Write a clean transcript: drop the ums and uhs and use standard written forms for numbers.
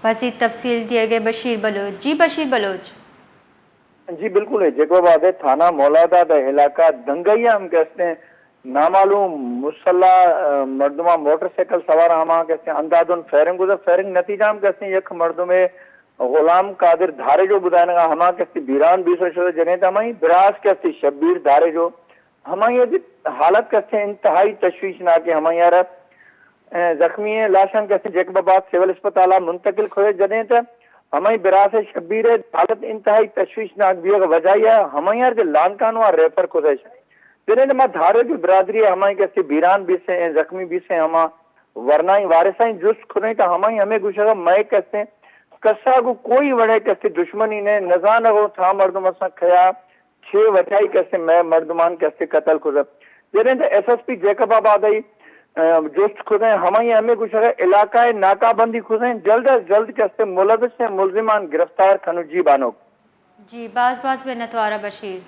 مزید تفصیل دیے گئے بشیر بلوچ جی بشیر بلوچ جی بالکل ہے جیکو بات ہے تھانہ مولادا دا علاقہ دنگیا ہم کہتے ہیں نامعلوم مسلح مردمہ موٹر سائیکل سوار ہم کہتے ہیں اندازن فیرنگ گزر فیرنگ نتیجہ ہم کہتے ہیں یک مردم غلام قادر دھارے جو بدائیں گا ہما کہتے بیران بیس شدہ جگہیں تھا ہمیں براز کہتے شبیر دھارے جو ہمیں یہ حالت کہتے ہیں انتہائی تشویشناک ہے ہمیں یار زخمی ہیں لاشن کہتے جیک بابات سیول اسپتالہ منتقل کھوئے جگہیں تھا ہمیں براس شبیر حالت انتہائی تشویشناک بھی وجہ ہے ہمیں یار جو لانکانو ریپر کھوئے جنہیں میں دھارے جو برادری ہے ہمیں کہتے بیران بھی سے ہیں زخمی بھی سے ہمیں ورنائی وارثائیں جس کھنے کا ہمیں گوشہ میں کہتے ہیں کسا کو کوئی وڑے کہتے دشمنی نے نزان ہو تھا مردم اساں کھیا چھ وٹائی کہتے میں مردمان کہتے قتل کھزر جنہیں ایس ایس پی جیکب آباد آئی جوست کھزیں ہمیں کچھ علاقہ ناکہ بندی کھزیں جلد از جلد کہتے ملوث سے ملزمان گرفتار کھنو جی بانو جی باز بے نتوارہ بشیر